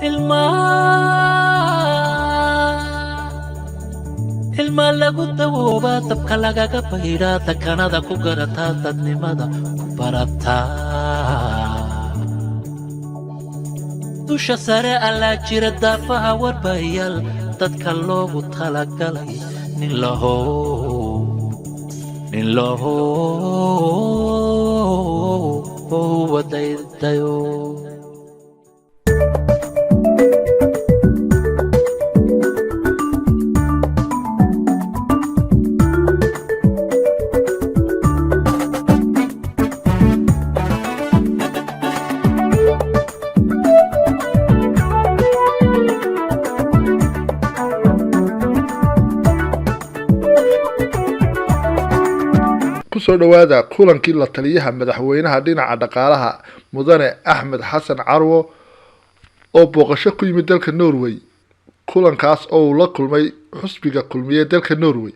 ilma lagu dawooba dabka lagaga bayraa takanada ku garataa dadnimada ku barataa dusha sare allaa jira daafaha warbayaal dadka loogu talagalay nin lahow wadaydayo soo dhawaada kulankii la taliyaha madaxweynaha dhinaca dhaqaalaha mudane Axmed Xasan Carwo oo booqasho ku yimid dalka Norway. kulankaas oo la kulmay xusbiga kulmiye dalka Norway,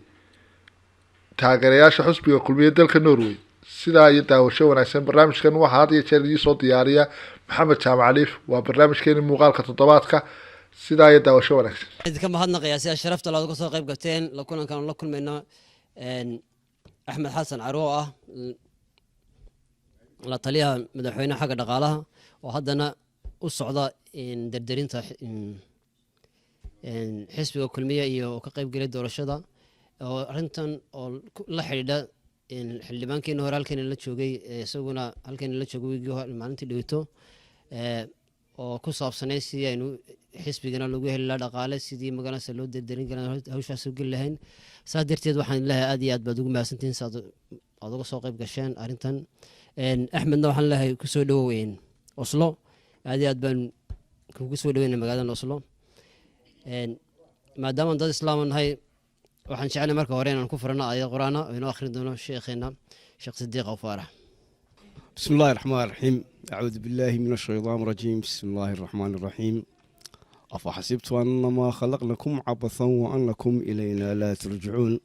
taageerayaasha xusbiga kulmiye dalka Norway. sidaa iyo daawasho wanaagsan. barnaamijkan waxaa had iyo jeer soo diyaariya Maxamed Jaamac Aliif. waa barnaamijkeeni muuqaalka toddobaadka. sidaa iyo daawasho wanaagsan. idinka mahadnaqayaa sida sharafta loo soo qayb galteen la kulankan la kulmayna أحمد حسن عروة la taliyaha madaxweynaha xagga dhaqaalaha oo haddana u socda dardarinta xisbiga kulmiye iyo ka qayb galay doorashada oo arintan oo la xidhiidha xildhibaankeena hore halkan la joogay isaguna halkan la joogay maalintii dhaweyto oo ku saabsanay sidii aynu xisbigana lagu heli lahaa dhaqaale sidii magaalada loo dardarin lahaa hawshaas u gali lahayn. saa darteed waxaan leeyahay aad iyo aad baad ugu mahadsantihiin aad uga soo qayb gasheen arrintan. axmedna waxaan leeyahay ku soo dhawoweyn Oslo. aad iyo aad baan kugu soo dhaweynay magaalada Oslo maadaama dad islaam nahay. waxaan jecelahay marka hore inaan ku furano aayad quraana oo inoo akhrin doono sheekheena Sheekh Sidiiq Faarax. بسم الله الرحمن الرحيم. أعوذ بالله من الشيطان الرجيم. بسم الله الرحمن الرحيم. أفحسبت أنما خلقناكم عبثا وأنكم إلينا لا ترجعون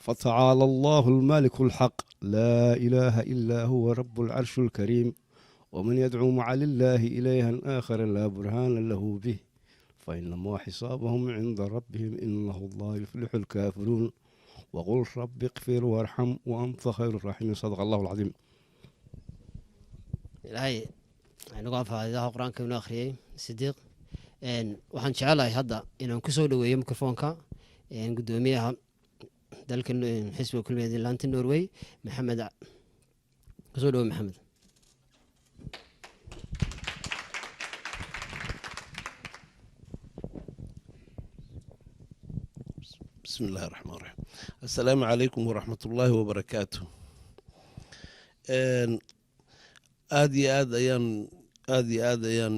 فتعالى الله المالك الحق لا إله إلا هو رب العرش الكريم ومن يدعو مع الله إليها آخر لا برهان له به فإنما حسابهم عند ربهم إنه لا يفلح الكافرون وقل رب اغفر وارحم وأنت خير الراحمين. صدق الله العظيم. ilaahay aynu qaafaadaha quraanka inoo akhriyay Sidiiq. waxaan jecelahay hadda inaan ku soo dhaweeyo mikrofoonka gudoomiyaha dalka xisbiga kulmiye laanta Norway Maxamed. ku soo dhaweeyo Maxamed. بسم الله الرحمن الرحيم. السلام عليكم ورحمة الله وبركاته. aad iyo aad ayaan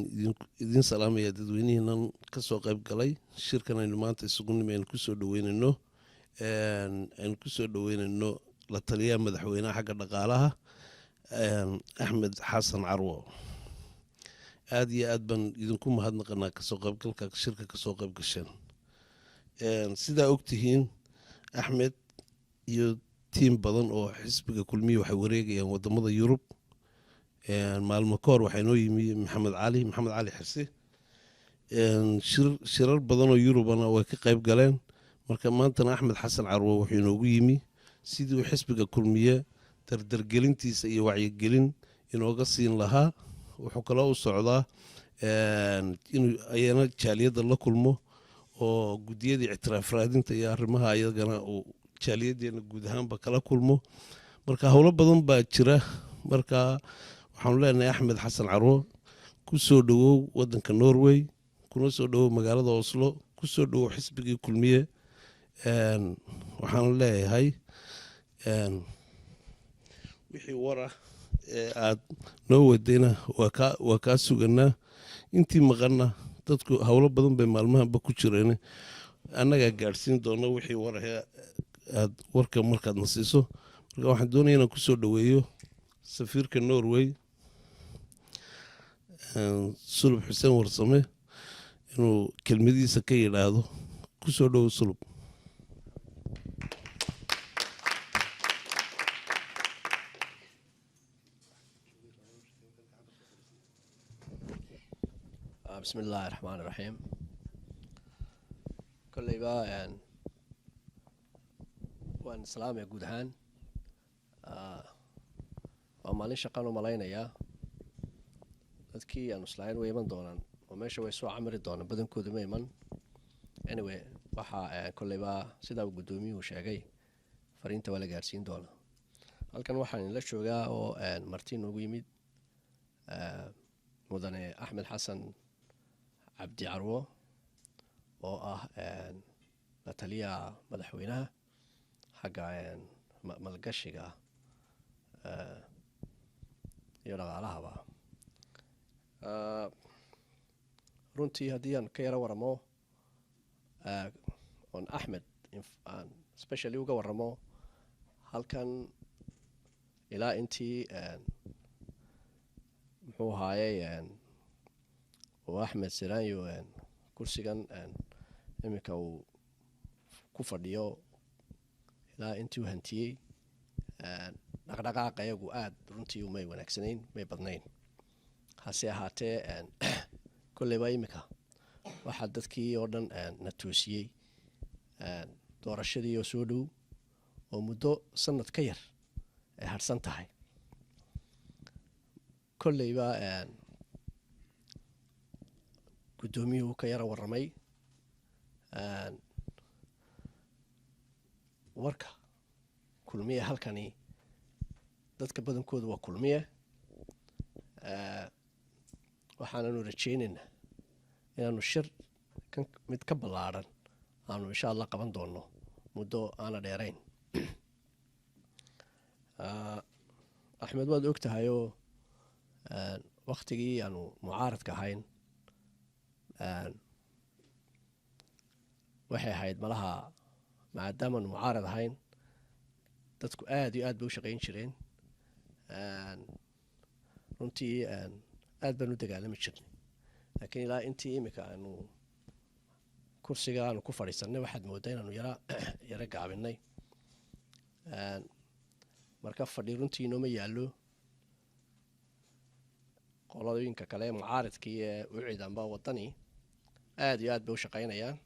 idin salaamaya dadweynihiinan ka soo qayb galay shirkan aynu maanta isugu nimeen ku soo dhaweynayno aynu ku soo dhaweynayno la taliyaha madaxweynaha xagga dhaqaalaha Axmed Xasan Carwo. aad iyo aad baan idinku mahadnaqanaa ka soo qaybgalka shirka ka soo qayb gasheen. sidaa ogtihiin Axmed iyo tiim badan oo xisbiga kulmiye waxay wareegayaan wadamada Yurub. maalmo ka hor waxaa inoo yimi maxamed cali xirsi. shirar badan oo Yurubana way ka qayb galeen. marka maantana Axmed Xasan Carwo wuxuu inoogu yimi sidii uu xisbiga kulmiye dardargelintiisa iyo wacyigelin inooga siin lahaa. wuxuu kaloo u socdaa inuu ayana jaaliyadda la kulmo oo gudiyadii ictiraaf raadinta iyo arrimaha ayagana uu jaaliyadeena guud ahaanba kala kulmo. marka howlo badan baa jira. marka waxaanu leenahay Axmed Xasan Carwo ku soo dhawow wadanka Norway, kuna soo dhawow magaalada Oslo, ku soo dhawow xisbigii kulmiye. waxaanu leeyahay wixii wara aad noo wadayna waa kaa suganaa. intii maqanna dadku howlo badan bay maalmahanba ku jireen. annagaa gaadhsiin doona wixii wara aad warka markaad na siiso. marka waxaan doonaya inaan ku soo dhaweeyo safiirka Norway Sulub Xuseen Warsame inuu kelmadiisa ka yidhaahdo. ku soo dhawow Sulub. بسم الله الرحمن الرحيم كل بقى وان سلام يا جودهان ومالين شقان ومالينيا dadkii aan islahayn way iman doonaan oo meesha way soo camiri doonaan badankooda ma iman anyway waxa kolleyba sidaa gudoomiyuhu sheegay fariinta waa la gaarsiin doonaa halkan waxaan la joogaa oo martiin ugu yimid mudane axmed xasan cabdi carwo oo ah la taliyaha madaxweynaha xagga maalgashiga iyo dhaqaalahaba runtii haddii aan ka yaro waramo on axmed aan specially uga waramo halkan ilaa intii muxuu ahaayey oo axmed siraanyo kursigan iminka uu ku fadhiyo ilaa intii uu hantiyey dhaqdhaqaaqa iyagu aada runtii umay wanaagsanayn may badnayn hase ahaatee kolleyba iminka waxaa dadkii oo dhan na toosiyey doorashadii oo soo dhow oo muddo sanad ka yar ay harsan tahay kolleyba guddoomiyuhu ka yaro warramay warka kulmiye halkani dadka badankooda waa kulmiye waxaananu rajaynaynaa inaanu shir mid ka ballaadhan aanu insha allah qaban doono muddo aana dheerayn axmed waad og tahayoo waktigii aanu mucaaradka ahayn waxay ahayd malaha maadaamaanu mucaarad ahayn dadku aada iyo aad bay u shaqayn jireen runtii aad baan u dagaalami jirnay laakiin ilaa intii iminka aanu kursiga aanu ku fadhiisanay waxaad moodaa inaanu yaro gaabinay marka fadhi runtii inooma yaallo qolooyinka kale mucaaradkii ee u ciidanba waddani aada iyo aad bay u shaqaynayaan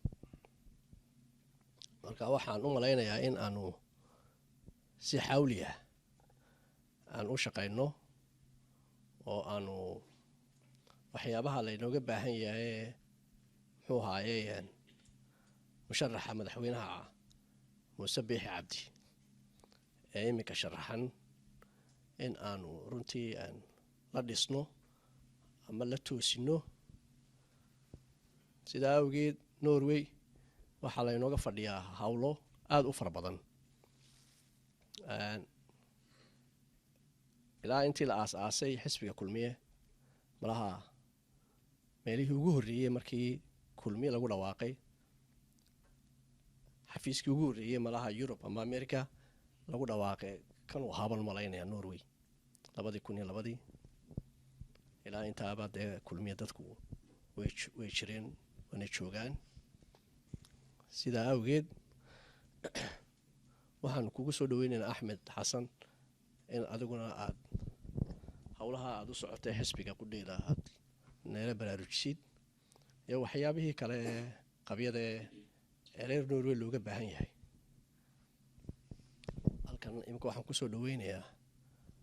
marka waxaan u malaynayaa in aanu si xawli ah aan u shaqayno oo aanu waxyaabaha laynooga baahan yahay muxuu ahaayey musharaxa madaxweynaha muuse biixi cabdi ee iminka sharaxan in aanu runtii la dhisno ama la toosino sidaa awgeed norway waxaa laynooga fadhiyaa howlo aada u fara badan ilaa intii la aas-aasay xisbiga kulmiye malaha meelihii ugu horreeyey markii kulmiye lagu dhawaaqay xafiiskii ugu horreeyey malaha yurub ama america lagu dhawaaqay kan uu haaban malaynaya norway 2002 ilaa intaaba dee kulmiye dadku way jireen wana joogaan sidaa awgeed waxaan kugu soo dhaweynaynaa axmed xasan in adiguna aad howlaha aada u socotay xisbiga qudheeda aad neela baraarujisid iyo waxyaabihii kale ee qabyada ee reer norway looga baahan yahay halkan imika waxaan kusoo dhaweynayaa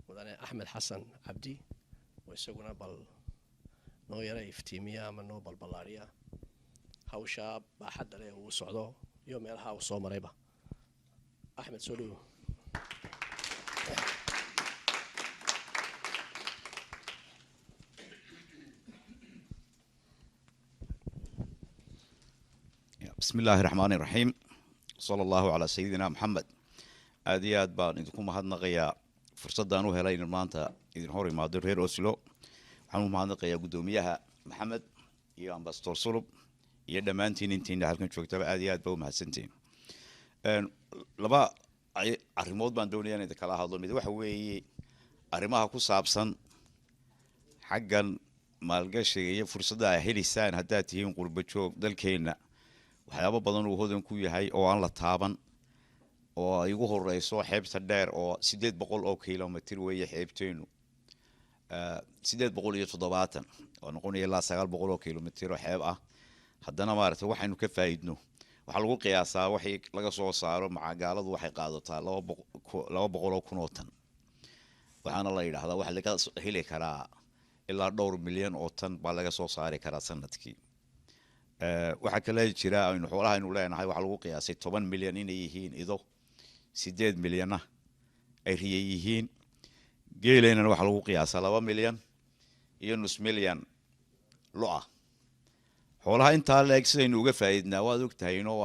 mudane axmed xasan cabdi oo isaguna bal noo yara iftiimiya ama noo balballaariya hawsha baaxadda leh uu socdo iyo meelaha uu soo marayba axmed soo dhowo بسم الله الرحمن الرحيم صلى الله على سيدنا محمد aada iyo aad baan idinku mahadnaqayaa fursadaan u helay in maanta idin hor imaado reer oslo waxaan u mahadnaqayaa guddoomiyaha maxamed iyo ambasador sulub iyo dhammaantiin intiina halkan joogtaba aada iyo aad baa u mahadsantiin laba arrimood baan doonaya in kala hadlo mid waxa weeye arrimaha ku saabsan xaggan maalgashiga iyo fursadda ay helisaan haddaad tihiin qurba joog dalkeenna waxyaabo badan uu hodan ku yahay oo aan la taaban oo ay ugu horeyso xeebta dheer oo 800 oo kiiloomitir weeye xeebteenu 870 oo noqonaya ilaa 900 kilomitir oo xeeb ah haddana maaragtay waxaynu ka faa'iidno waxa lagu qiyaasaa wixii laga soo saaro macagaaladu waxay qaadataa 200 kun oo tan waxaana la yiraahdaa wax laga heli karaa ilaa dhowr milyan oo tan baa laga soo saari karaa sanadkii waxa kale jira aynu xoolaha aynu leenahay waxa lagu qiyaasay 10 milyan inay yihiin ido 8 milyan ay riyihiin geelena waxa lagu qiyaasaa 2 milyan iyo nus milyan lo-ah xoolaha intaa leeg sidaynu uga faa'iidnaa waad ogtahay inoo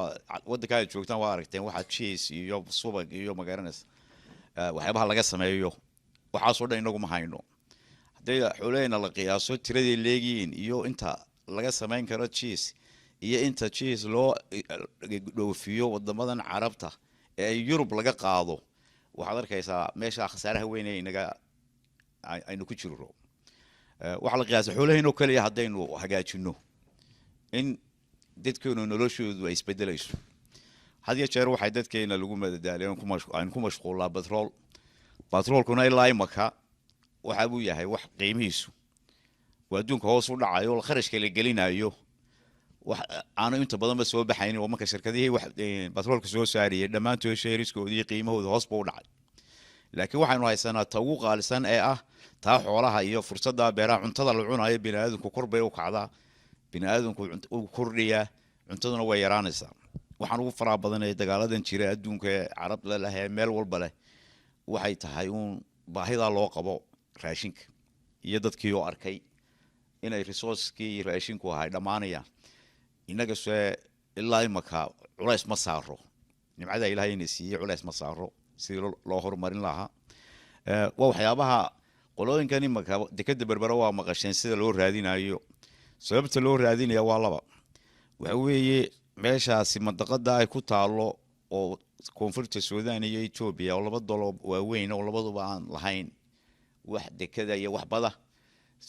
waddanka ay joogtaan waa aragteen waxa cheese iyo subag iyo magaranaysa waxyaabaha laga sameeyo waxaasoo dhan inagu ma hayno haddii xoolahayna la qiyaaso tiradii leegiin iyo inta laga samayn karo cheese iyo inta cheese loo dhoofiyo wadamadan carabta ee Yurub laga qaado waxaad arkaysaa meesha khasaaraha weyn ee inaga aynu ku jirro waxa la qiyaasay xoolahayna kaliya haddaynu hagaajino in dadkeenu noloshoodu ay isbedelayso hadiya jeer waxay dadkeena lagu madadaaliyeen ku mashquulaa batroolkuna ilaa imaka waxa uu yahay wax qiimihiisu waa adduunka hoos u dhacayo oo kharashka la gelinayo wax aanu inta badan ba soo baxayn oo marka shirkadihii wax batroolka soo saariyay dhamaantood sheeriskoodii qiimahooda hoos buu u dhacay laakiin waxaanu haysanaa tagu qaalisan ee ah taa xoolaha iyo fursadda beeraha cuntada la cunayo bini'aadamku kor bay u kacdaa bini'aadamku uu kordhiyaa cuntaduna way yaraanaysaa waxaan ugu faraha badan ee dagaaladan jira adduunka ee carab la lahayd meel walba leh waxay tahay baahida loo qabo raashinka iyo dadkii oo arkay inay resource-kii raashinku ahay dhamaanayaan inaga soo ilaa imaka culays ma saaro nimcada ilaahay inay siiyay culays ma saaro si loo horumarin lahaa waa waxyaabaha qolooyinkan imaka dekada berbera waa maqasheen sida loo raadinayo sababta loo raadinayo waa laba waxa weeye meeshaasi mandaqada ay ku taalo oo koonfurta Suudaan iyo Ethiopia oo laba dal waaweyn oo labaduba aan lahayn wax dekada iyo wax bada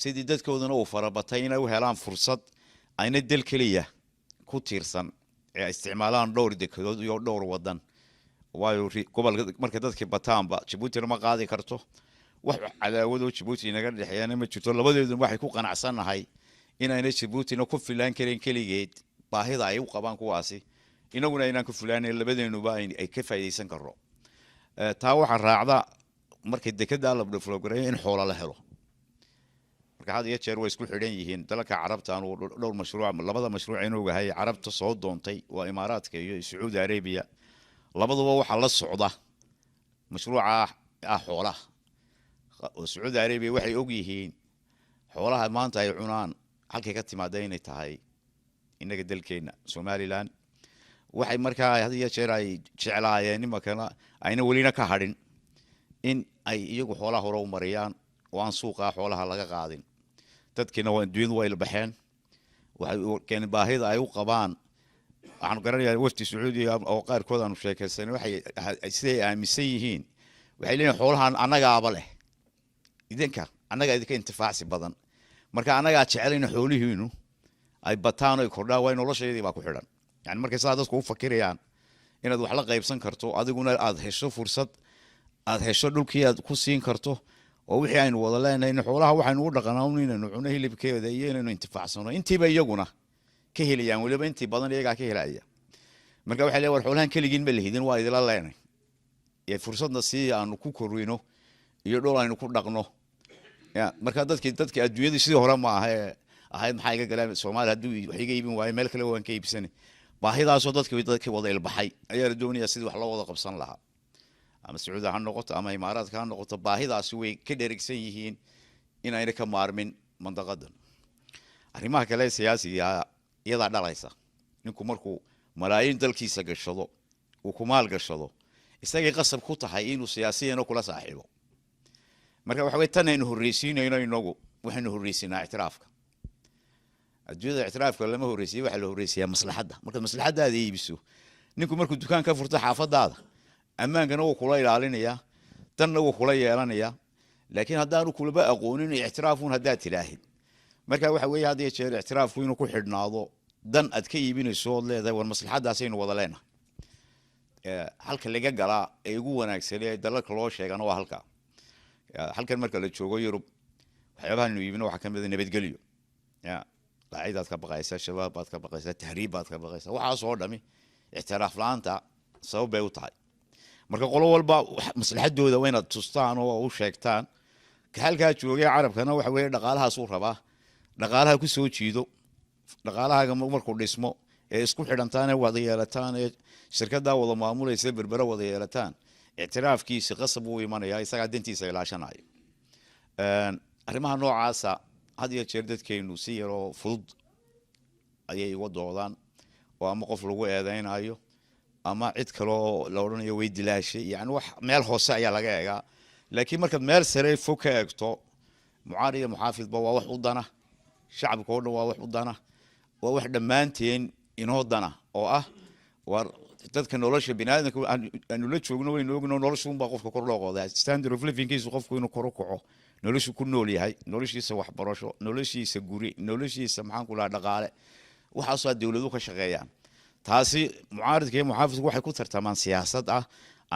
sidii dadkoodana uu farabatay inay u helaan fursad ayna dal kaliya ku tiirsan ee isticmaalaan dhowr dekadood iyo dhowr wadan waayo gobolka marka dadkii bataanba Djibouti ma qaadi karto wax cadaawado Djibouti inaga dhexeeyana ma jirto labadeedu waxay ku qanacsanahay inayna Djibouti ku filaan karin kaligeed baahida ay u qabaan kuwaasi inaguna inaan ku filaanay labadeenuba ay ka faa'iideysan karo taa waxa raacda markay dekada la developgareeyo in xoolo la helo marka had iyo jeer way isku xidhan yihiin dalalka carabta aan dhowr mashruuc labada mashruuc inuu yahay carabta soo doontay waa imaaraadka iyo Saudi Arabia labaduba waxa la socda mashruuca xoolaha oo Saudi Arabia waxay og yihiin xoolaha maanta ay cunaan halkay ka timaadeen inay tahay inaga dalkeena Somaliland waxay markaa had iyo jeer ay jeclaayeen imakana ayna walina ka hadhin in ay iyagu xoolaha hore u mariyaan oo aan suuqa xoolaha laga qaadin dadkina waa duudu way la baxeen waxay keen baahida ay u qabaan waxaan garanayaa wafti Sacuudi oo qaarkood aanu sheekaysanay waxay sidee aaminsan yihiin waxay leeyihiin xoolahan anaga aba leh idinka anaga idinka intifaacsi badan marka anaga jecelina xoolihiinu ay bataan oo kordhaa way nolosheedii baa ku xidhan yani markay dadku u fakirayaan inaad wax la qaybsan karto adiguna aad hesho fursad aad hesho dhulkii aad ku siin karto oo wixii aynu wada leenahay xoolaha waxaynu u dhaqanaa inaynu cuno hilibkeeda iyo inaynu intifaacsano intiiba iyaguna ka helayaan waliba intii badan iyaga ka helaya marka waxay leeyahay xoolahan kaligiin ma lehidin waa idila leenahay ee fursadna si aanu ku korino iyo dhul aynu ku dhaqno ya marka dadkii adduunyada sidii hore ma aha ahayd maxay iga galeen Soomaaliya haduu wax iga iibin waayo meel kale waan ka iibsanay baahidaasoo dadkii wada ilbaxay ayaa la doonaya sidii wax loo wada qabsan lahaa ama Sacuudi ha noqoto ama Imaaraadka ha noqoto baahidaasi way ka dheregsan yihiin in ayna ka maarmin mandaqadan arrimaha kale siyaasiga iyada dhalaysa ninku markuu malaayiin dalkiisa gashado uu ku maal gashado isagay qasab ku tahay inuu siyaasiyana kula saaxiibo marka waxa way tan aynu horreysiinayno inagu waxaynu horreysinaa ictiraafka adduunyada ictiraafka lama horreysiyo waxa la horreysiyaa maslaxadda marka maslaxaddaada iibiso ninku markuu dukaan ka furto xaafadaada amaankana uu kula ilaalinayaa tanna uu kula yeelanayaa laakiin haddaanu kulaba aqoonin ictiraafun haddaad tiraahid marka waxa weeye hadii jeer ictiraafku inuu ku xidhnaado dan aad ka iibinayso oo leedahay war maslaxadaasaynu wada leenahay halka laga galaa ee ugu wanaagsan ee dalalka loo sheegana waa halkan marka la joogo Yurub waxyaabaha inuu iibino waxa kamid ah nabadgelyo يا قاعدة كبقيسة شباب بات كبقيسة تهريبات كبقيسة وحاصل دمي اعتراف لانتا سو بيوتاي marka qolo walba maslaxadooda wayna tustaan oo u sheegtaan ka halka joogay carabkana waxa weeye dhaqaalahaas uu rabaa dhaqaalaha ku soo jiido dhaqaalaha markuu dhismo ee isku xidhantaan ee wada yeelataan ee shirkadda wada maamulaysa berbera wada yeelataan اعترافkiisa qasab uu imanaya isaga dantiisa ilaashanayo arrimaha noocaasa had iyo jeer dadkeenu si yar oo fudud ayay uga doodaan oo ama qof lagu eedeynayo ama cid kale oo la oranayo way dilaashay yani wax meel hoose ayaa laga eegaa laakiin markaad meel sare fog ka eegto mucaariya muxaafidba waa wax u dana shacabka oo dhan waa wax u dana waa wax dhammaanteen inoo dana oo ah war dadka nolosha bini'aadamka aanu la joogno waynu ogno noloshu unbaa qofka kor loo qoodaa standard of livingkiisu qofku inuu kor u kaco noloshu ku nool yahay noloshiisa waxbarasho noloshiisa guri noloshiisa maxaan ku lahaa dhaqaale waxaasoo dawladuhu ka shaqeeyaan taasi mucaaridka iyo muxaafidku waxay ku tartamaan siyaasad ah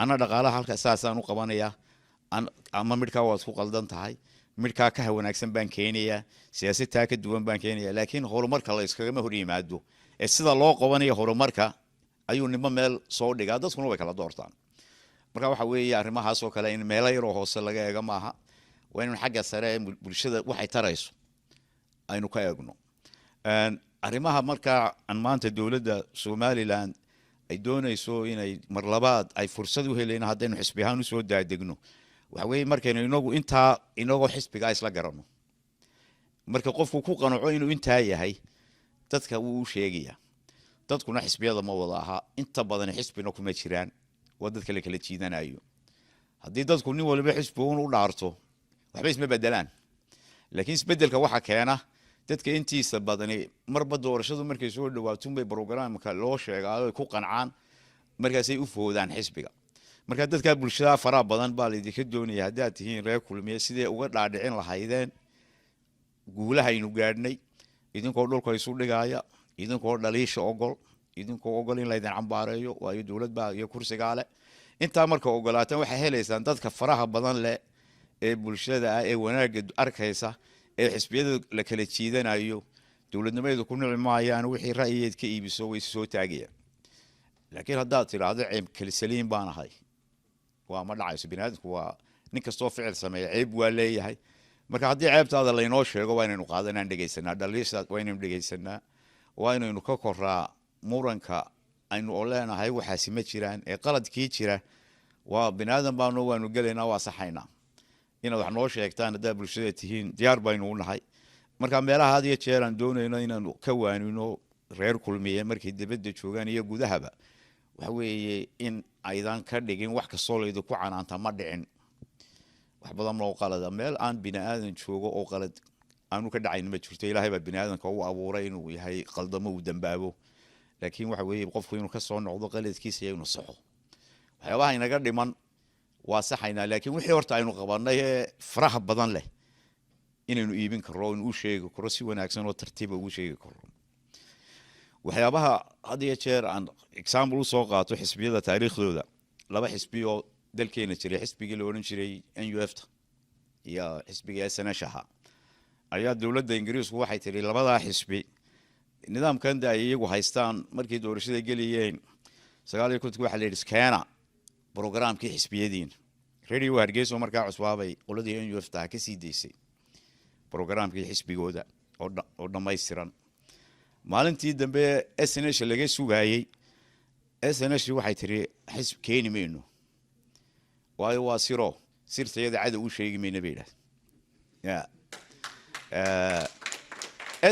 ana dhaqaalaha halka saasaan u qabanayaa ama midkaa waad ku qaldan tahay midkaa ka wanaagsan baan keenayaa siyaasadtaa ka duwan baan keenayaa laakiin horumarka la iskagama hor yimaado ee sida loo qabanayo horumarka ayuu nimo meel soo dhigaa dadkuna way kala doortaan marka waxa weeye arrimahaas oo kale in meelo yar oo hoose laga eega maaha waa in xagga sare ee bulshada waxay tarayso aynu ka eegno arrimaha marka aan maanta dawladda Somaliland ay doonayso inay mar labaad ay fursad u heleen haddaynu xisbi ahaan u soo daadegno waxa weeye markaynu inagoo xisbiga isla garanno marka qofku ku qanaco inuu intaa yahay dadka wuu sheegaya dadkuna xisbiyada ma wada aha inta badan xisbina kuma jiraan waa dadka la kala jiidanayo haddii dadku nin walba xisbi u dhaarto waxba isma bedelaan laakiin isbedelka waxa keena dadka intiisa badani marba doorashadu markay soo dhawaato bay programka loo sheegay ku qancaan markaasay u foodaan xisbiga marka dadka bulshada fara badan baa la idinka doonaya haddii aad tihiin reer kulmiye sidee uga dhaadhicin lahaydeen guulaha aynu gaadhnay idinkoo dhulka isu dhigaya idinkoo dhaliisha idinkoo ogol in laydin cambaareeyo waayo dawlad baa iyo kursiga leh intaa marka ogolaataan waxay helaysaan dadka faraha badan leh ee bulshada ah ee wanaaga arkaysa ee xisbiyada la kala jiidanayo dawladnimadooda ku nicmaayaan wixii ra'yiyeed ka iibiso way soo taagayaan laakiin haddaad tiraahdo ceeb kala saliin baan ahay waa ma dhacayso bini'aadamku waa nin kastoo ficil sameeya ceeb waa leeyahay marka haddii ceebtaada laynoo sheego waa inaynu qaadanaan dhegaysanaa dhaliisha waa inaynu dhegaysanaa waa inaynu ka koraa muranka aynu oo leenahay waxaasi ma jiraan ee qaladkii jira waa bini'aadam baanu waanu gelaynaa waa saxaynaa inaad wax noo sheegtaan haddaa bulshada tihiin diyaar baynu u nahay marka meelaha had iyo jeer aan doonayno inaanu ka waanino reer kulmiye markay dibadda joogaan iyo gudahaba waxa weeye in aydan ka dhigin wax kastoo laydinku canaanta ma dhicin wax badan oo qalada meel aan bini'aadan joogo oo qalad aanu ka dhacayn ma jirto ilaahay baa bini'aadanka u abuuray inuu yahay qaldamo uu dambaabo laakiin waxa weeye qofku inuu ka soo noqdo qaladkiisa iyo inuu saxo waxyaabaha inaga dhiman waa saxaynaa laakiin wixii horta aynu qabanay ee faraha badan leh inaynu iibin karro inuu sheegi karo si wanaagsan oo tartiib ugu sheegi karo waxyaabaha had iyo jeer aan example u soo qaato xisbiyada taariikhdooda laba xisbi oo dalkeena jiray xisbigii la oran jiray NUF iyo xisbiga SNH ayaa dawladda Ingiriisku waxay tiri labadaa xisbi nidaamkan ay iyagu haystaan markii doorashada geliyeen 9 waxa la yiri skeena programkii xisbiyadiin radio Hargeysa markaa cusbaabay qoladii NUF ka sii deysay programkii xisbigooda oo dhammaystiran maalintii dambe SNH laga sugayay SNH waxay tiri xisb keeni meeno waayo waa sirteeda cad u sheegi meena beelad ya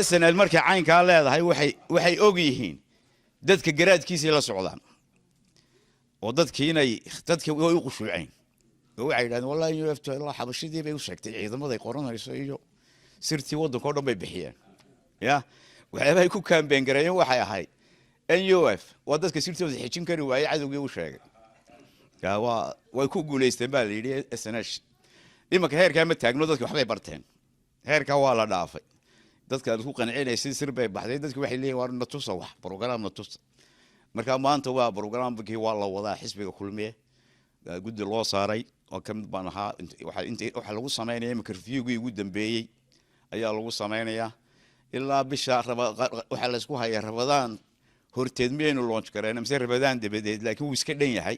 SNL markay caynka leedahay waxay og yihiin dadka garaadkiisa la socdaan oo dadkii way u qushuuceen oo waxay yiraahdeen wallahi NUF la xabashidii bay u sheegtay ciidamada ay qoranayso iyo sirtii waddanka oo dhan bay bixiyeen ya waxay ku campaign gareeyeen waxay ahayd NUF waa dadka sirtooda xijin kari waayay cadowgii u sheegay way ku guuleysteen baa la yidhi SNH imanka heerkaa ma taagno dadka waxbay barteen heerkaa waa la dhaafay dadka ku qancinaysa sir bay baxday dadku waxay leeyihiin waa natusa wax program natusa marka maanta waa programkii waa la wadaa xisbiga kulmiye guddi loo saaray oo kamid baan ahaa waxa lagu sameeyay imanka reviewgii ugu dambeeyay ayaa lagu sameynayaa ilaa bisha waxaa la isku hayaa rabadaan horteed miyaynu launch kareen mise rabadaan dabadeed laakiin wuu iska dhan yahay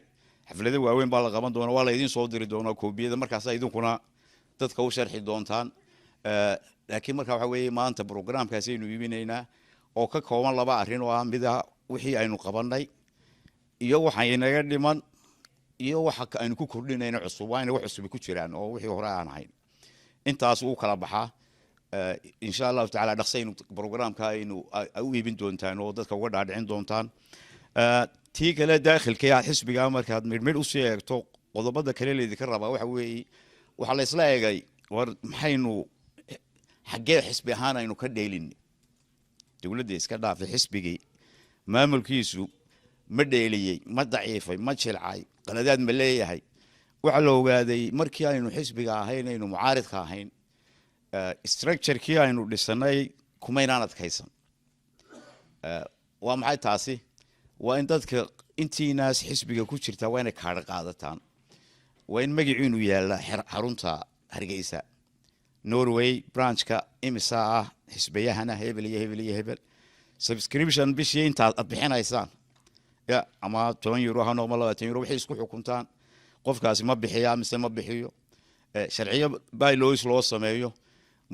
xaflado waaweyn baa la qaban doonaa waa la idin soo diri doonaa koobiyada markaas idinkuna dadka u sharxi doontaan laakiin marka waxa weeye maanta programkaas aynu iibinaynaa oo ka kooban 2 arrin oo ah mid ah wixii aynu qabanay iyo waxa inaga dhiman iyo waxa aynu ku kordhinayna cusub waa inay wax cusub ku jiraan oo wixii hore aan ahayn intaas uu kala baxaa insha Allah taala dhaqsaynu programka aynu u iibin doontaan oo dadka uga dhaadhicin doontaan tii kale dakhilka xisbiga markaad midmid u soo eegto qodobada kale leedii ka rabaa waxa weeye waxa la isla eegay war maxaynu xagee xisbi ahaan aynu ka dheelin dawladda iska dhaafay xisbigii maamulkiisu ma dheeliyay ma daciifay ma jilcay qaladaad ma leeyahay waxa la ogaaday markii aynu xisbiga ahayn aynu mucaaridka ahayn structure-kii aynu dhisanay kumaynaan adkaysan waa maxay taasi waa in dadka intiinaas xisbiga ku jirta waa inay kaadh qaadataan waa in magaciinu yaala xarunta Hargeysa Norway branchka imisa ah xisbiyahana hebel iyo hebel iyo hebel subscription bishii inta aad bixinaysaan ya ama 10 euro ha noqon 20 euro wixii isku xukuntaan qofkaasi ma bixiyaa mise ma bixiyo sharciyo bylaws loo sameeyo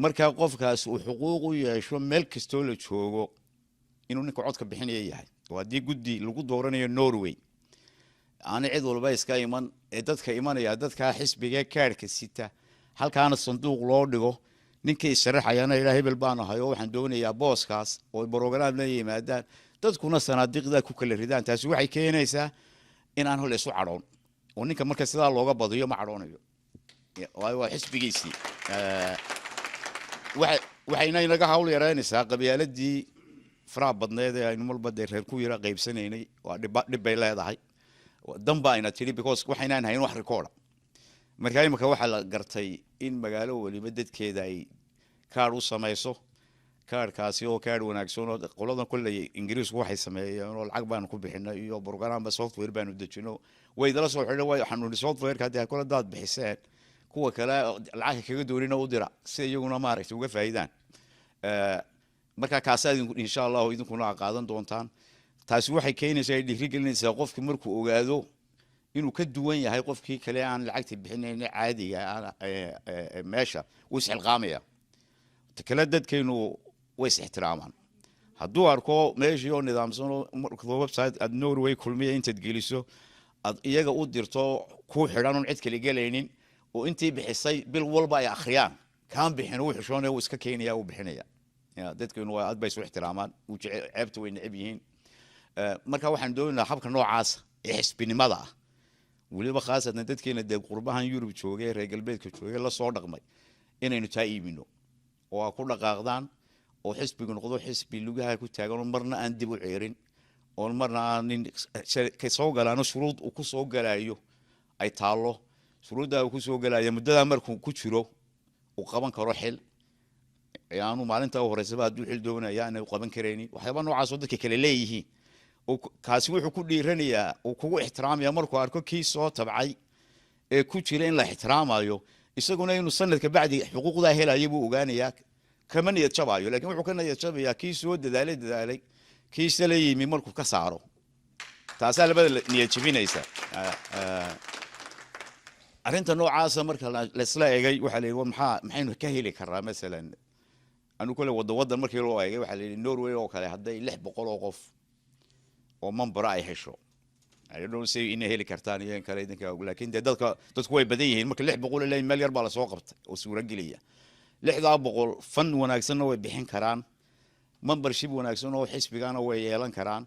marka qofkaasi uu xuquuq u yeesho meel kastoo la joogo inuu ninka codka bixinaya yahay wadii guddi lagu dooranayo Norway aan cid walba iska iman ee dadka imanaya dadka xisbiga kaarka sita halkaana sanduuq loo dhigo ninkii sharaxayana ilaahay bal baan ahayo waxaan doonayaa booskaas oo program la yimaadaan dadkuna sanaadiiqda ku kala ridaan taasi waxay keenaysaa in aan hol isu cadhoon oo ninka marka sidaa looga badiyo ma cadhoonayo waa xisbigiisii waxayna inaga hawl yaraynaysaa qabyaaladii faraha badneed ee aynu malba reer ku yara qaybsanaynay waa dhib bay leedahay damba ayna tiri because waxaynaan hayn wax record markaa imika waxa la gartay in magaalo waliba dadkeeda ay kaar u samayso kaarkaasi oo kaar wanaagsan oo qoladan kulay Ingiriisku waxay sameeyeen oo lacag baan ku bixinay iyo program software baan u dejino way dala soo xidhay way xanuun software ka hadii kala daad bixiseen kuwa kale lacag kaga doorina u dira si iyaguna ma aragtay uga faa'iidaan marka kaasaad insha Allah idinkuna qaadan doontaan taasi waxay keenaysaa dhiirigelinaysaa qofka markuu ogaado inuu ka duwan yahay qofkii kale aan lacagta bixinayn caadiga meesha uu isxilqaamaya kala dadkeenu way ixtiraamaan hadduu arko meeshii oo nidaamsan oo website ad Norway kulmiya intaad geliso ad iyaga u dirto ku xidhan cid kale galaynin oo intii bixisay bil walba ay akhriyaan kaan bixin uu xishoonay uu iska keenaya uu bixinaya dadkeenu waa aad bay soo ixtiraamaan uu ceebta way necab yihiin marka waxaan doonaynaa habka noocaas ee xisbinimada ah waliba khaasatan dadkeena dad qurbahan Yurub joogay reer galbeedka joogay la soo dhaqmay inaynu taa iibino oo ku dhaqaaqdaan oo xisbigu noqdo xisbi lugaha ku taagan marna aan dib u ceerin oo marna aan ka soo galaano shuruud uu ku soo galaayo ay taalo shuruuda uu ku soo galaayo muddada markuu ku jiro uu qaban karo xil ayaanu maalinta horeysa baad u xil doonayaan inay qaban kareenin waxyaabo noocaas oo dadka kale leeyihiin oo kaasi wuxuu ku dhiiranayaa oo kugu ixtiraamaya markuu arko kii soo tabcay ee ku jira in la ixtiraamayo isaguna inuu sanadka bacdi xuquuqda helayo buu ogaanayaa kama niyad jabayo laakiin wuxuu ka niyad jabayaa kii soo dadaalay kii sala yimi markuu ka saaro taasaa labada niyad jabinaysa arinta noocaas marka la isla eegay waxa la yiri maxaynu ka heli karaa mesela anu kale wada markii loo eegay waxa la yiri Norway oo kale haday 600 oo qof oo member ay hesho I don't say in heli kartaan iyo kale idinka laakiin dadku way badan yihiin marka 600 ilaa milyan baa la soo qabtay oo suura geliya 600 fan wanaagsan way bixin karaan membership wanaagsan oo xisbigana way yeelan karaan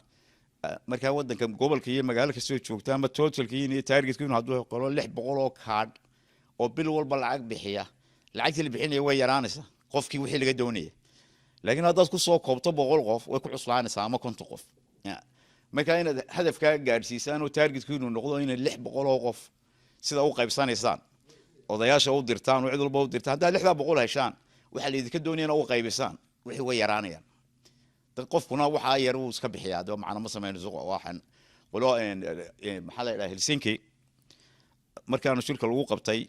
marka wadanka gobolka iyo magaalada soo joogta ama totalkiina iyo targetkiina haduu qolo 600 oo card oo bil walba lacag bixiya lacagtii la bixinay way yaraanaysaa qofkii wixii laga doonayay laakiin haddaad ku soo koobto 100 qof way ku cuslaanaysaa ama 50 qof marka inaad hadafka gaarsiisaan oo targetkiinu noqdo in 600 oo qof sida u qaybsanaysaan odayaasha u dirtaan oo cid walba u dirtaan hadda 600 heshaan waxa la idinka doonayna u qaybisaan wixii way yaraanayaan dad qofkuna waxa yar uu iska bixiyaa dad macna ma sameynayso waxan qolo maxaa la ilaahay Helsinki markaanu shirka lagu qabtay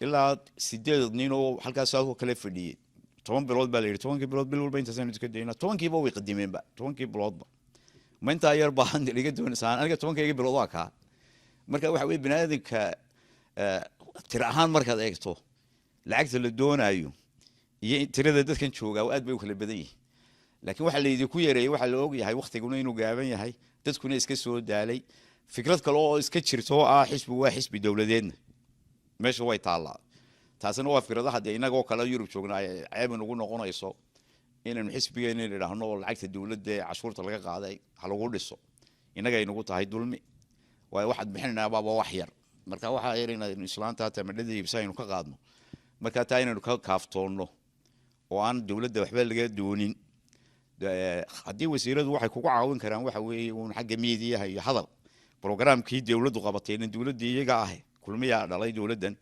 ilaa 8 nin oo halkaas oo kale fadhiyay toban bilood baa la yidhi tobankii bilood bil walba intaasaynu iska daynaa tobankiiba way qadimeenba tobankii biloodba ma intaa yar baa iga doonaysaan aniga tobankayga bilood waa kaa marka waxa weye bini aadamka tira ahaan markaad eegto lacagta la doonaayo iyo tirada dadkan joogaa aad bay u kala badan yihiin laakiin waxa laydinku yareeyey waxaa la og yahay waktiguna inuu gaaban yahay dadkuna iska soo daalay fikrad kale oo iska jirto oo ah xisbi waa xisbi dowladeedna meesha way taallaa taasina waa fikradaha dee innagoo kale yurub joognaa ceeb inagu noqonayso inaynu xisbigeena idhaahno oo lacagta dowladda ee cashuurta laga qaaday ha lagu dhiso innaga inagu tahay dulmi waayo waxaad bixinaynaa baaba wax yar marka waxaa yar inaynu islaanta tamadhada iibsa aynu ka qaadno marka taa inaynu ka kaaftoonno oo aan dowladda waxba laga doonin haddii wasiiradu waxay kugu caawin karaan waxa weeye uun xagga miidiyaha iyo hadal programkii dowladdu qabatayna dowladdii iyaga ah kulmiyaa dhalay dowladdan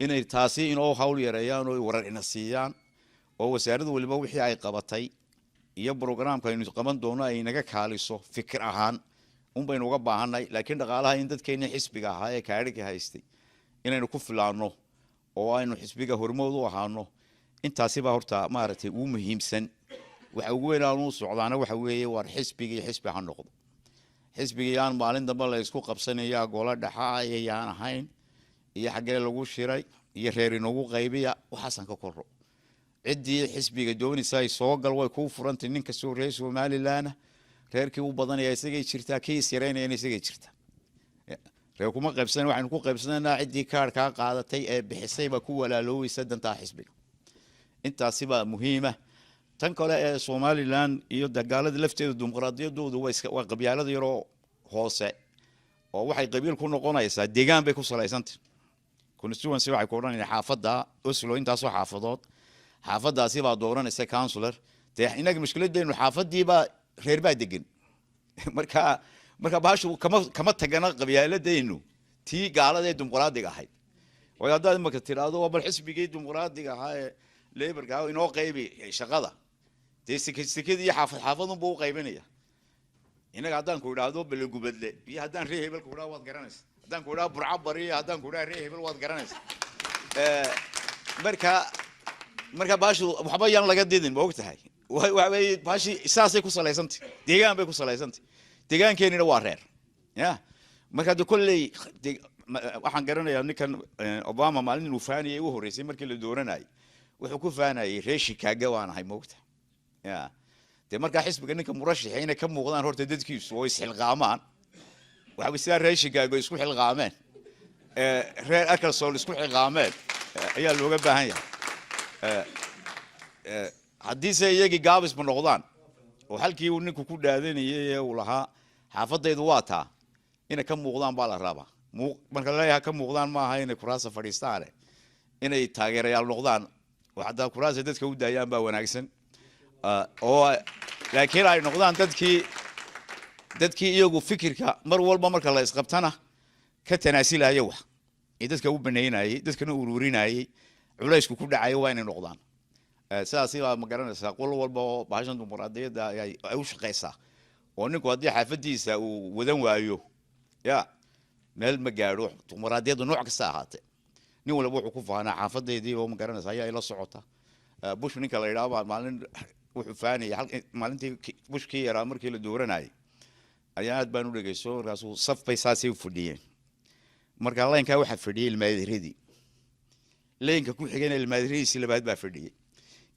inay taasi inoo hawl yareeyaan oo warar ina siiyaan oo wasaaraddu waliba wixii ay qabatay iyo programka aynu qaban doono ay naga kaaliso fikir ahaan un baynu uga baahanay laakiin dhaqaalaha in dadkeena xisbiga ahaa ee kaadhiga haystay inaynu ku filaano oo aynu xisbiga hormood u ahaano intaasi baa horta maaragtay ugu muhiimsan waxa ugu weyn aanu socdaana waxa weeye war xisbiga iyo xisbi ha noqdo xisbiga yaan maalin dambe la isku qabsanayaa golo dhexa ayaan ahayn iyo xaggee lagu shiray iyo reer inagu qaybiya waxaasan ka korro ciddii xisbiga doonaysa ay soo gal way kuu furantay nin kastoo reer somaliland reerkii u badanaya isagay jirtaa kii is yaraynayana isagay jirtaa reer kuma qaybsan waxaynu ku qaybsanaynaa ciddii kaarkaa qaadatay ee bixisay baa ku walaaloobaysa dantaa xisbiga intaasi baa muhiima tan kale ee somaliland iyo dagaalada lafteeda dimuqraadiyadoodu waa qabyaalada yaroo hoose oo waxay qabiil ku noqonaysaa deegaan bay ku salaysantay constituency waxay ku odhanayaan xaafadda oslo intaasoo xaafadood xaafaddaasi baa dooranaysa councillor dee innaga mushkiladeenu xaafaddiibaa reer baa degan marka bahashu kama tagana qabyaaladeennu tii gaalada ee dimuqraadiga ahayd waayo haddaad imaka tidhaahdo waa bal xisbigii dimuqraadiga ahaa ee laborka inoo qaybi shaqada dee sekadii iyo xaafadunbuu u qaybinaya innaga haddaan ku idhaahdo balagubadle iyo haddaan ree hebel ku idhaha waad garanaysa haddaan ku idhaha burcabari iyo haddaan ku idhaha ree hebel waad garanaysa marka baashu waxba yaan laga didin ma og tahay waxa weeye baashi saasay ku salaysantay deegaan bay ku salaysantay deegaankeenina waa reer ya marka de kolley waxaan garanayaa ninkan obama maalin inuu faaniyay u horreysay markii la dooranayay wuxuu ku faanayay reer Chicago waan ahay ma og tahay ya de marka xisbiga ninka murashaxa inay ka muuqdaan horta dadkiisu oo isxilqaamaan waxa sidaa reer Chicago isku xilqaameen reer Arkansas isku xilqaameen ayaa looga baahan yahay haddii se iyagii gaabis ma noqdaan oo halkii uu ninku ku dhaadanayay ee uu lahaa xaafadaydu waa taa inay ka muuqdaan baa la rabaa marka leeyahay ka muuqdaan ma aha inay kuraasa fadhiistaan inay taageerayaal noqdaan oo hadda kuraasa dadka u daayaan baa wanaagsan oo laakiin ay noqdaan dadkii iyagu fikirka mar walba marka la isqabtana ka tanaasilaya wax ee dadka u baneynayay dadkana ururinayay culaysku ku dhacay waa inay noqdaan sidaasi baa ma garanaysaa qol walba oo bahashan dimuqraadiyadda ay u shaqaysaa oo ninku haddii xaafadiisa uu wadan waayo ya meel ma gaadho dimuqraadiyadda nooc kasta ahaatee nin walba wuxuu ku faanaa xaafadeedii oo ma garanaysaa ayaa ila socota bush ninka la yidhaahdo maalin wuxuu faanayay maalintii bushkii yaraa markii la dooranayay ayaa aad baan u dhegeyso markaasuu saf bay saasay u fadhiyeen marka laynkaa waxaa fadhiyey ilmaadiradii laynka ku xigana ilmaadirihiisii labaad baa fadhiyey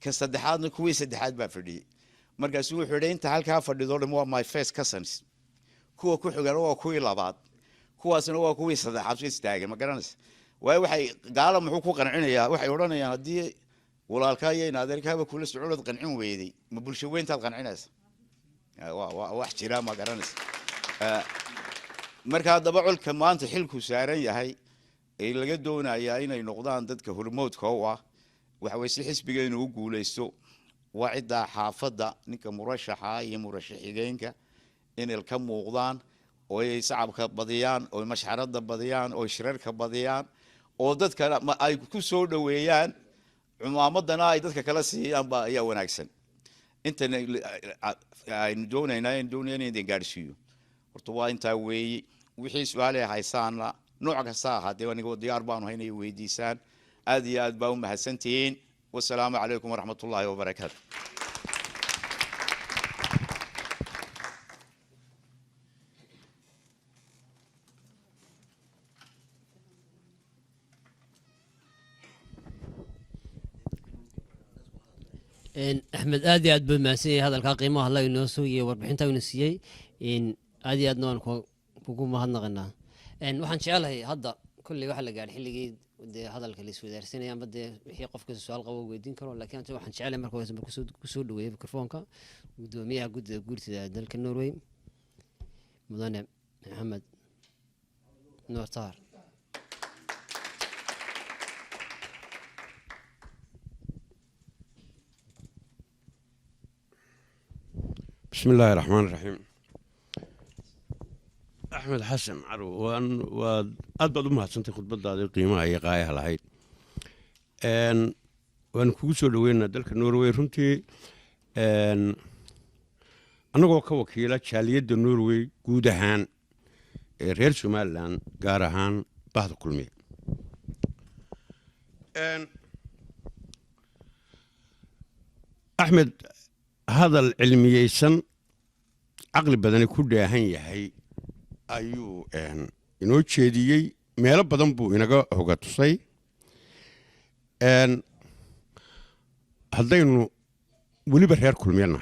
ka saddexaadna kuwii saddexaad baa fadhiyey markaasuu wuxuu yidhi inta halkaa fadhido dhan waa my first cousins kuwa ku xigana waa kuwii labaad kuwaasna waa kuwii saddexaad istaagan ma garanaysa waayo waxay gaala muxuu ku qancinayaa waxay odhanayaan haddii walaalkaa iyo in adeerkaaba kula soconaad qancin weyday ma bulsho weyntaad qancinaysa waa wax jira ma garanaysa marka haddaba colka maanta xilku saaran yahay ee laga doonayaa inay noqdaan dadka hormoodka u ah waxa way si xisbigeenu u guuleysto waa cidda xaafadda ninka murashaxa iyo murashaxigeenka inay ka muuqdaan oo ay shacabka badiyaan oo mashxarada badiyaan oo shirarka badiyaan oo dadka ay ku soo dhaweeyaan cumaamadana ay dadka kala siiyaan ba ayaa wanaagsan inta aynu doonaynaa in gaarsiiyo horta waa intaa weeye wixii su'aal ay haysaana nooc kasta ahaatee aniga diyaar baanu haynay weydiisaan aad iyo aad baa u mahadsantihiin والسلام عليكم ورحمة الله وبركاته. axmed aad iyo aad buu mahadsan yahay hadalkaa qiimaha alla inoo soo iyo warbixinta ina siiyey aad iyo aadna waan kugu mahadnaqanaa waxaan jecelahay hadda kolley waxaa la gaadhay xilligii dee hadalka la iswadaarsanaya amba dee wixii qofka su-aal qabo weydiin karo laakiin anta waxaan jecelahay marka hore kusoo dhaweeyay mikrofoonka gudoomiyaha guddida guurtida dalka norway mudane maxamed nuur taar. بسم الله الرحمن الرحيم. أحمد حسن عرو وأدبر أمها سنتي خطبة هذه القيمة هي قاية لهاي وأن كوسو لوين دلك النرويج رنتي أنا كوكيلة شاليد النرويج جودهان غير شمالان جارهان بعض كلمية أحمد هذا العلميسن عقل بدني كله هي أيو إنه شديد ماله بدن بو إنك هو قطعي هذا إنه ولي برهير كل ميلنا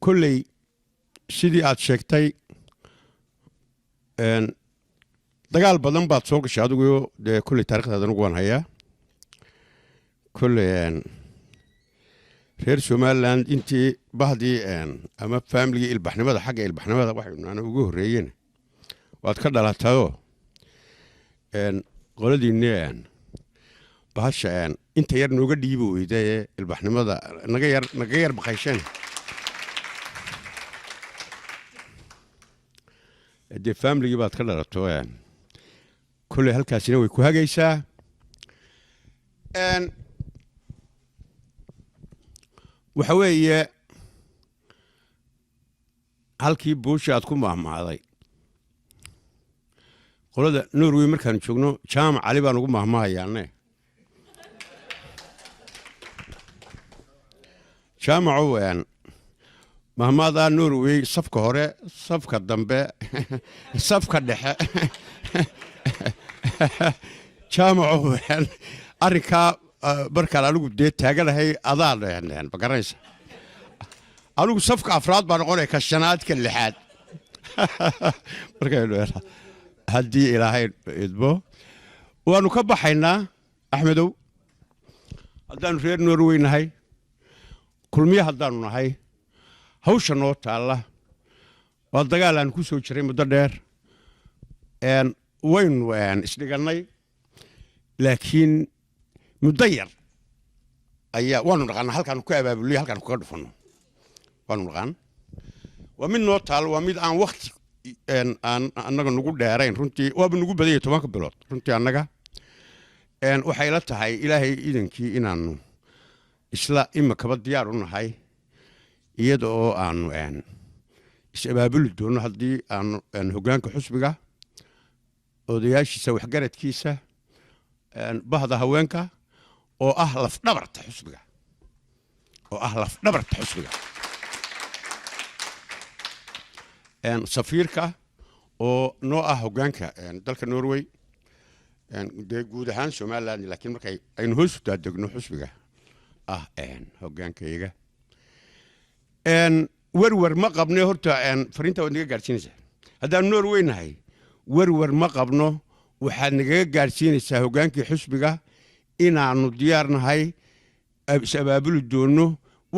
كل سيدي أتشكتي دجال بدن بعد سوق شادو ده كل تاريخ هذا نقول هيا كل غير شمالان انت بعدي اما فاملي البحنمه حق البحنمه واحد انا ugu horeeyeen waad ka dhalatay qoladii bahasha inta yar nooga dhiibo weeyday ilbaxnimada naga yar baqayshan de family baad ka dhalatay kulli halkaasina way ku hagaysaa waxa weeye halkii buusha aad ku mahmaaday qolada Norway markaan joogno jaamac Ali baan ugu mahmaayaane jaamacu mahmaada Norway safka hore safka dambe safka dhexe jaamacu arrinka barkaan anigu dee taaganahay adaa bagaranaysa anigu safka afraad baan noqonay ka shanaad ka lixaad markaynu haddii ilaahay idbo waanu ka baxaynaa axmedow haddaanu reer Norway nahay kulmiye haddaanu nahay hawsha noo taalla waa dagaal aan ku soo jiray muddo dheer waynu isdhigannay laakiin muddo yar ayaa waanu naqaanaa halkaanu ka abaabuliyay halkaanu kaga dhufanno waanu naqaan waa mid noo taal waa mid aan waqti aan annaga nagu dheerayn runtii waaba nagu badayay 10 bilood runtii annaga waxay la tahay ilaahay idankii inaanu isla imakaba diyaar u nahay iyada oo aanu is abaabuli doono haddii aanu hoggaanka xusbiga odayaashiisa waxgaradkiisa bahda haweenka oo ah laf dhabarta xusbiga safiirka oo noo ah hoggaanka dalka Norway dee guud ahaan Somaliland laakiin markay aynu hoos u daadegno xusbiga ah hoggaankayaga warwar ma qabno horta fariinta waad naga gaarsiinaysaa haddaan Norway nahay warwar ma qabno waxaad nagaga gaarsiinaysaa hoggaankii xusbiga inaanu diyaar nahay is abaabuli doono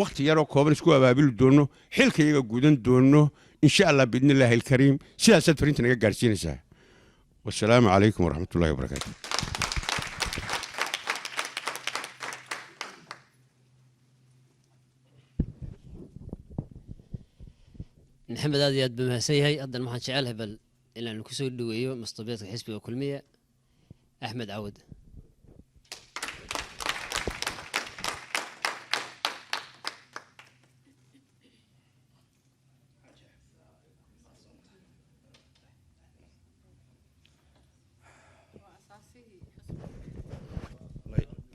waqti yaroo kooban isku abaabuli doono xilkayaga gudan doono insha Allah باذن الله الكريم سياسات فرنت naga gaarsiinaysaa والسلام عليكم ورحمة الله وبركاته maxamed aad iyo aad buu mahadsan yahay haddana waxaan jecelahay bal inaanu kusoo dhaweeyo mustabiidka xisbiga kulmiye axmed cawad.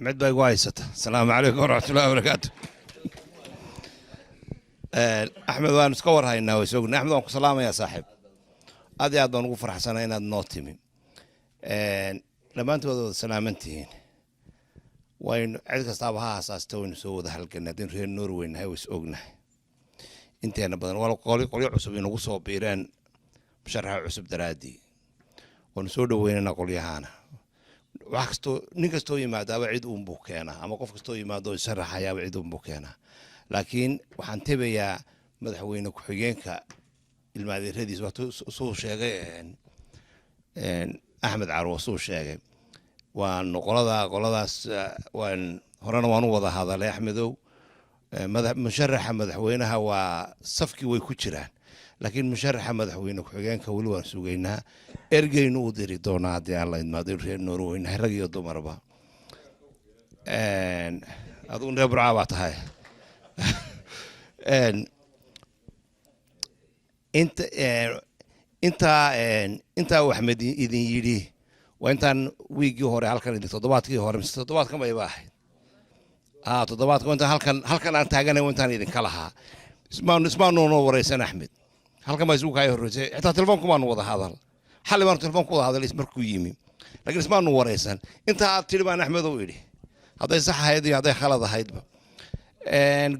mid bay igu haysata asalaamu calaykum waraxmatullahi wabarakaatu axmed waan iska warhaynaa way sogna axmed waan ku salaamayaa saaxiib aad iyo aad baan ugu faraxsanaa inaad noo timi dhammaantood wada salaamantihiin waynu cid kastaaba ha aasaasta waynu soo wada halganay haddaynu reer norway nahay ways ognahay inteena badan waa qolyo cusub inagu soo biireen musharaxa cusub daraaddii waanu soo dhoweynaynaa qolyahaana wax kastoo nin kastoo yimaadaaba cid uunbuu keenaa ama qof kastoo yimaado sharaxayaaba cid uunbuu keenaa laakiin waxaan tebayaa madaxweyne ku-xigeenka ilmaadeeradiis waa suu sheegay axmed carwo suu sheegay waan qoladaas waan horena waan u wada hadalay axmedow musharaxa madaxweynaha waa safkii way ku jiraan laakiin musharaxa madaxweyne ku-xigeenka weli waan sugaynaa ergeynu u diri doonaa haddii aan la idmaado reer norweynahay rag iyo dumarba adugu reer burcaa baa tahay intaa uu axmed idin yidhi waa intaan wiiggii hore halkan idin toddobaadkii hore mise toddobaadkan bayba ahayd toddobaadka intaan halkan aan taaganay intaan idinka lahaa ismaanunoo waraysan axmed halkan baa isugu kaaya horreysay xitaa telefoonku maanu wada hadal xalli baanu telefoonku wada hadal markuu yimi laakiin ismaanu waraysan intaa aad tidhi baan axmed u idhi hadday sax ahayd iyo hadday khalad ahaydba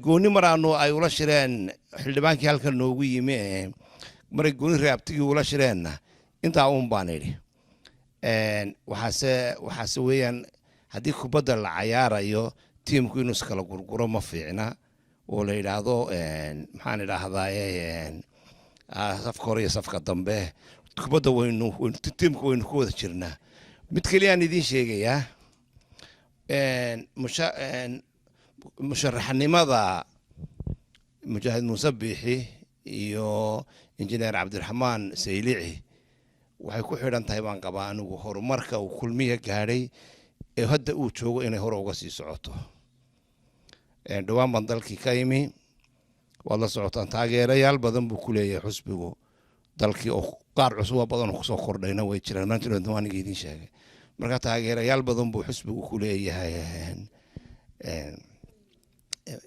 gooni maraanu ay ula shireen xildhibaankii halkan noogu yimi maray gooni raabtigii ula shireenna intaa uun baan idhi waxaase weeyaan haddii kubadda la cayaarayo tiimku inuu iskala gurguro ma fiicna oo la yidhaahdo maxaan idhaahdaaye safka hore iyo safka dambe kubadda tiimka waynu ku wada jirnaa mid keliyaan idiin sheegayaa musharaxnimada mujaahid muuse biixi iyo injineer cabdiraxmaan saylici waxay ku xidhan tahay baan qabaa anigu horumarka uu kulmiya gaadhay ee hadda uu joogo inay hore uga sii socoto dhowaan baan dalkii ka imi waad la socotaan taageerayaal badan buu ku leeyahay xusbigu dalkii oo qaar cusuba badan oo kusoo kordhayna way jiraan maanta waaniga idiin sheegay marka taageerayaal badan buu xusbigu ku leeyahay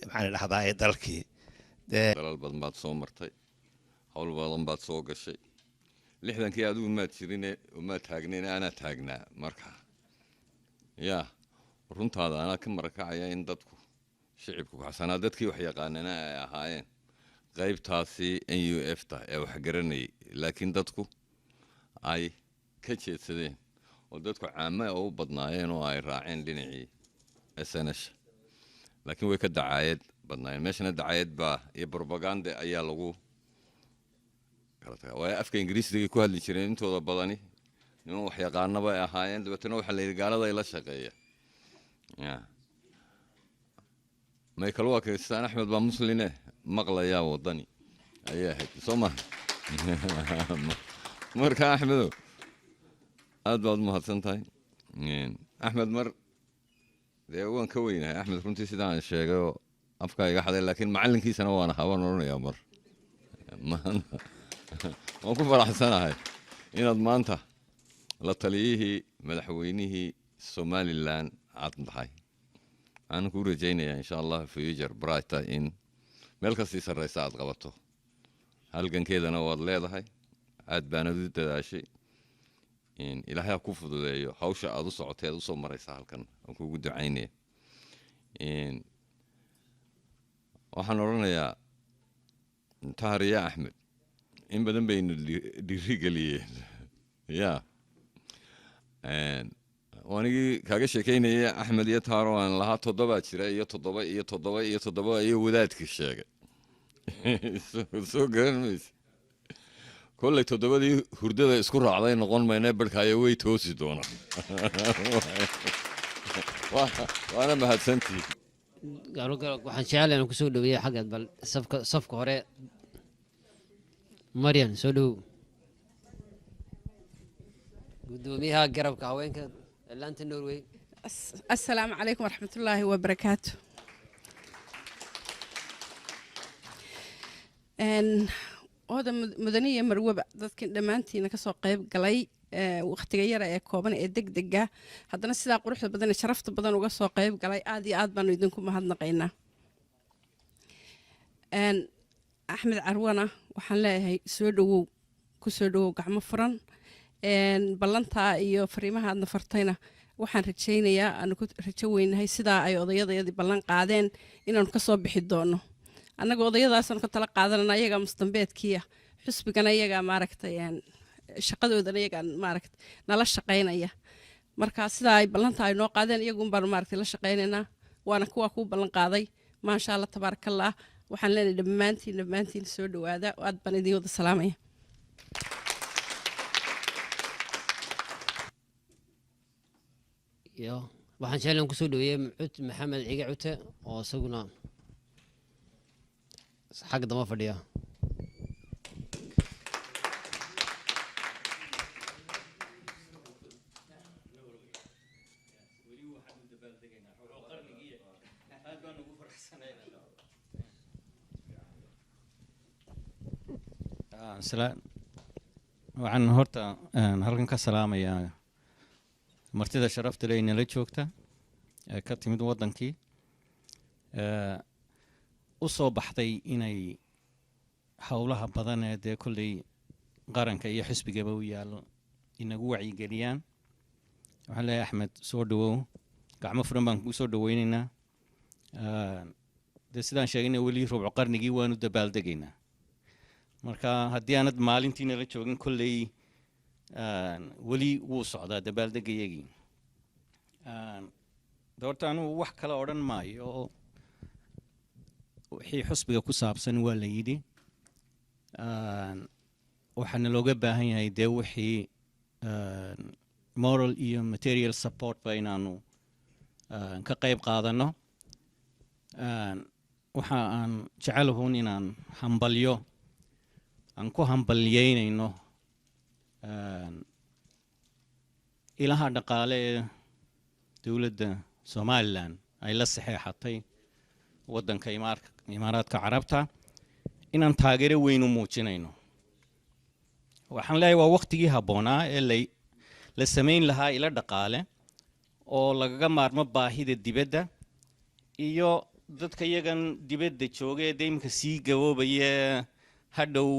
maxaan idhahdaa dalkii dalal badan baad soo martay hawl badan baad soo gashay 60kii adigu maad jirine maad taagneen ana taagnaa marka yaa runtaada ana ka marakacaya in dadku shicibku waxsanaa dadkii wax yaqaanana ay ahaayeen qaybtaasi NUF ta ee wax garanay laakiin dadku ay ka jeedsadeen oo dadku caama oo badnaayeen oo ay raaceen dhinacii SNH laakiin way ka dacaayad badnaayeen meeshana dacaayad baa iyo propaganda ayaa lagu waa afka Ingiriisiga ku hadli jireen intooda badani inuu wax yaqaanaba ay ahaayeen dabeetana waxa la yiri gaalada ay la shaqeeya Michael Walker Stan Ahmed baa musline maqlaya wadani ayaa ahayd Soomaa marka Ahmedo aad baad mahadsantahay Ahmed mar dee waan ka weynahay Ahmed runtii sidaan sheegay afka iga xaday laakiin macalinkiisana waan haban oranayaa mar waan ku faraxsanahay inaad maanta la taliyihii madaxweynihii Somaliland aad tahay aan ku rajaynayaa insha Allah future brighter in meel kasta sareysa aad qabato halgankeedana waad leedahay aad baan u dadaashay in Ilaahay ku fududeeyo hawsha aad u socoteed u soo maraysa halkan aan kugu ducaynaa in waxaan oranayaa Tahriya Ahmed in badan baynu dhiirigeliyeen yaa wanigi kaaga sheekeynaya Ahmed iyo Taaro aan lahaa 7 jira iyo 7 iyo 7 iyo 7 iyo wadaadkii sheegay soo garanaysa kolley 7 hurdada isku raacday noqon mayna barkaayo way toosi doonaan waana mahadsantii waxaan jecelahay inaan ku soo dhaweeyo xagga bal safka hore Marian soo dhaw gudoomiyaha garabka haweenka laanta Norway assalaamu calaykum waraxmatullaahi wabarakaatu oda mudaniya marwaba dadkan dhamaantiina ka soo qayb galay waqtiga yara ee kooban ee degdega haddana sidaa quruxda badan ee sharafta badan uga soo qayb galay aad iyo aad baanu idinku mahadnaqaynaa axmed carwana waxaan leeyahay soo dhawow ku soo dhawow gacmo furan ballantaa iyo fariimaha aadna fartayna waxaan rajaynayaa aanu ku rajo weynahay sidaa ay odayadayadii ballan qaadeen inaanu ka soo bixi doono annaga odayadaasaanu ka tala qaadanana iyagaa mustambeedkiia xusbigana iyagaa maaragtay shaqadoodana iyagaa maaragtay nala shaqaynaya marka sidaa ay ballanta ay noo qaadeen iyagun baanu maaragtay la shaqaynaynaa waana kuwaa kuu ballan qaaday maasha allah tabaarakallah waxaan leenahay dhammaantiin soo dhawaada aad baan idiin wada salaamaya waxaan jeclaan kusoo dhaweeyey maxamed cige cute oo isaguna xagga dama fadhiya waxaan horta halkan ka salaamayaa martida sharafta leh inala joogta ee ka timid waddankii u soo baxday inay howlaha badan ee dee kolley qaranka iyo xisbigaba u yaallo inagu wacyigeliyaan waxaan leeyahay axmed soo dhawow gacmo furan baan kugu soo dhaweynaynaa dee sidaan sheegaynay weli rubco qarnigii waanu dabaaldegaynaa marka haddii aanad maalintiina la joogin kolley weli wuu socdaa dabaaldegayagii doorta anugu wax kale odhan maayo oo wixii xusbiga ku saabsan waa la yidhi waxaana looga baahan yahay dee wixii moral iyo material support ba inaanu ka qayb qaadano waxa aan jecelahuun inaan hambalyo aan ku hambalyeynayno ilaha dhaqaale ee dowladda somalilan ay la saxeexatay waddanka imaaraadka carabta inaan taageero weyn u muujinayno waxaan leeyahay waa waqtigii habboonaa ee la samayn lahaa ilo dhaqaale oo lagaga maarmo baahida dibadda iyo dadka iyagan dibadda jooga ee dee iminka sii gaboobaya hadhow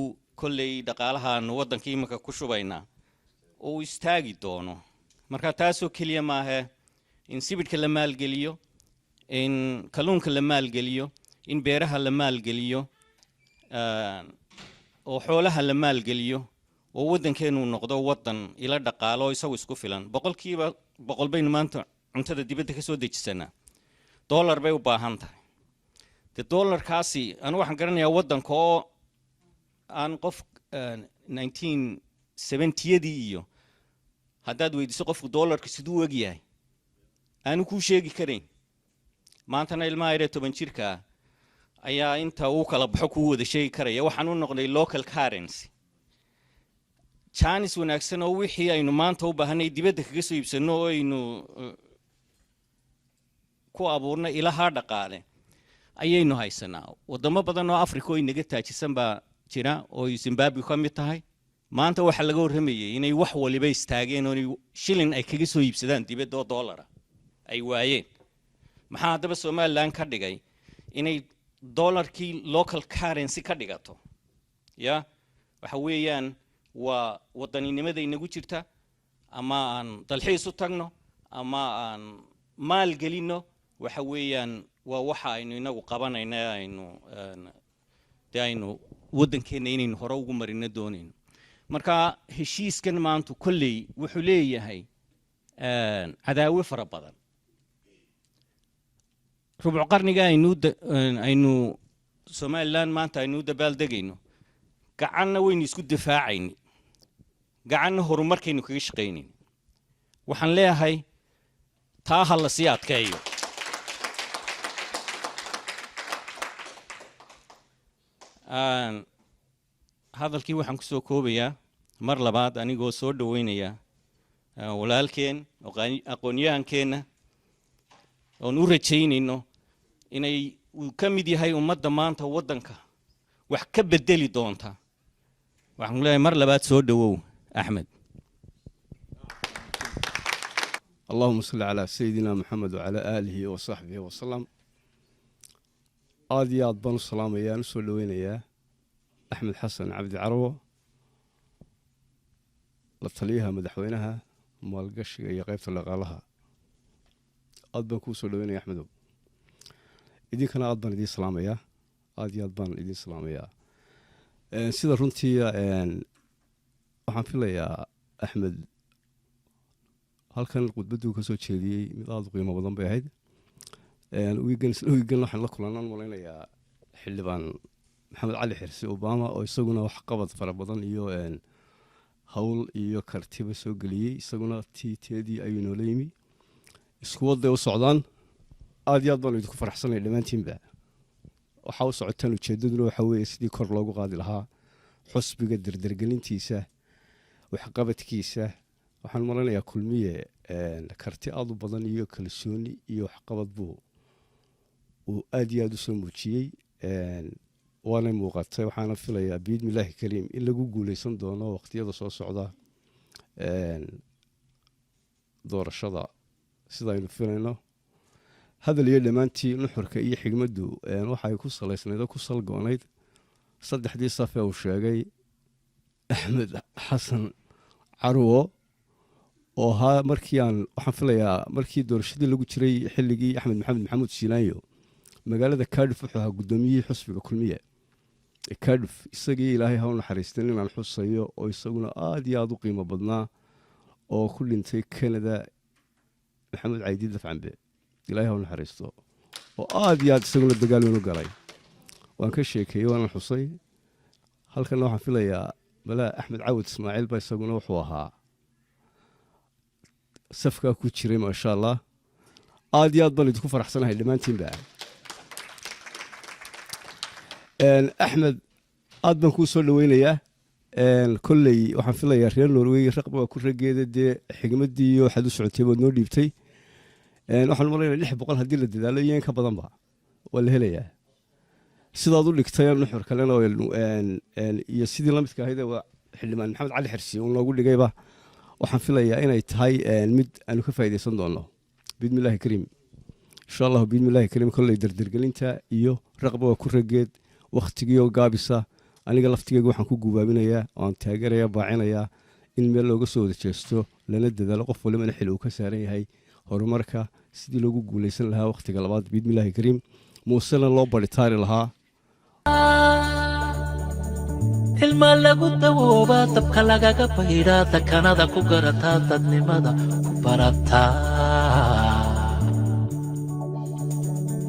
kolley dhaqaalahaanu waddanka iminka ku shubaynaa oo istaagi doono marka taasoo keliya maahe in sibidhka la maalgeliyo in kalluunka la maalgeliyo in beeraha la maalgeliyo oo xoolaha la maalgeliyo oo waddankeenu noqdo waddan ila dhaqaalo isagu isku filan boqolkiiba boqol baynu maanta cuntada dibadda ka soo dejisanaa dollar bay u baahan tahay dee dollarkaasi anu waxaan garanayaa waddanka oo aan qof 1970yadii iyo haddaad weydiiso qofku dollarka siduu og yahay aanu kuu sheegi karayn maantana ilmaha yaree 10 jirka ayaa inta uu kala baxo kuu wada sheegi karaya waxaan u noqday local currency jaanis wanaagsan oo wixii aynu maanta u baahanay dibadda kaga soo iibsanno oo aynu ku abuurna ilaha dhaqaale ayaynu haysanaa wadamo badan oo afrika oo inaga taajisan baa jira oo Zimbabwe ka mid tahay maanta waxa laga warramayay inay wax waliba istaageen oo shilin ay kaga soo iibsadaan dibadda oo dollar ay waayeen maxaa hadaba Somaliland ka dhigay inay dollarkii local currency ka dhigato ya waxa weeyaan waa wadaninimada inagu jirta ama aan dalxiis u tagno ama aan maal gelino waxa weeyaan waa waxa aynu inagu qabanayna aynu waddankeena inaynu hore ugu marino doonayno marka heshiiskan maanta kolley wuxuu leeyahay cadaawe fara badan rubco qarniga aynu Somaliland maanta aynu dabaaldegayno gacanna waynu isku difaacayni gacanna horumarkaynu kaga shaqaynayni waxaan leeyahay taa ha la sii adkeeyo hadalkii waxaan ku soo koobayaa mar labaad anigoo soo dhaweynaya walaalkeen aqoon-yahankeenna oon u rajaynayno inay uu ka mid yahay ummadda maanta waddanka wax ka bedeli doonta waxaan leeyahay mar labaad soo dhawow axmed اللهم صل على سيدنا محمد وعلى آله وصحبه وسلم آدي آد بن السلام يا نسول وين أحمد حسن عبد عروة لطليها مدحوينها مالقش يا قيبت لقالها آد بن كوسول وين يا أحمد إذا كان آد بن إدي سلام يا آدي آد بن إدي سلام يا سيدا رنتي waxaan filayaa axmed halkan khudbaddu ka soo jeediyey mid aad u qiimo badan bay ahayd wiigan waxaan la kulanaan malaynayaa xildhibaan maxamed cali xirsi obama oo isaguna wax qabad fara badan iyo hawl iyo kartiba soo geliyey isaguna teedii ayuu noola yimi isku waday u socdaan aad iyo aad baan idinku faraxsanay dhammaantiinba waxaa u socotaan ujeeddaduna waxa weeye sidii kor loogu qaadi lahaa xusbiga dardargelintiisa waxqabadkiisa waxaan maleynayaa kulmiye karti aad u badan iyo kalsooni iyo waxqabad buu uu aad iyo aad u soo muujiyey waana muuqatay waxaana filayaa biidmillaahi kariim in lagu guuleysan doono waqtiyada soo socda doorashada sidaynu filayno hadal iyo dhammaantii nuxurka iyo xigmaddu waxay ku salaysnayd oo ku salgoonayd saddexdii saf ee uu sheegay axmed xasan carwo oo ahaa markii waxaan filayaa markii doorashadii lagu jiray xilligii axmed maxamed maxamuud shiilaanyo magaalada Cardiff wuxuu ahaa gudoomiyihii xusbiga kulmiye Cardiff isagii ilaahay ha u naxariisteen inaan xusayo oo isaguna aad iyo aad u qiimo badnaa oo ku dhintay Canada maxamed caydi dafcanbe ilaahay ha u naxariisto oo aad iyo aad isaguna dagaal weyn u galay waan ka sheekeeyey waan xusay halkan waxaan filayaa bala axmed cawad ismaaciil baa isaguna wuxuu ahaa safka ku jiray ma sha Allah aad iyo aad baan idinku faraxsanahay dhammaantiinba axmed aad baan kuu soo dhaweynayaa kolley waxaan filayaa reer Norway raqba waa ku rageeda dee xigmadii iyo waxaad u socotay baad noo dhiibtay waxaan maleynayaa 600 haddii la dadaalo iyo in ka badanba waa la helayaa sidaad u dhigtay nuxur kalena iyo sidii la midka ahayd xildhibaan maxamed cali xirsi uu noogu dhigayba waxaan filayaa inay tahay mid aanu ka faa'iideysan doono biidmillaahi kariim insha Allah biidmillaahi kariim kolley dardargelinta iyo raqba waa ku rageed waqtigiyo gaabisa aniga laftigeyga waxaan ku gubaabinayaa oo aan taageerayaa baacinayaa in meel looga soo wada jeesto lana dadaalo qof walba xil uu ka saaran yahay horumarka sidii loogu guuleysan lahaa waqtiga labaad biidmillaahi kariim muusena loo baritaari lahaa ilma lagu dawooba dabka lagaga baydhaa takanada ku garataa dadnimada ku barataa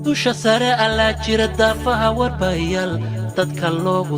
dusha sare allaa jira daafaha warbayaal dadka loogu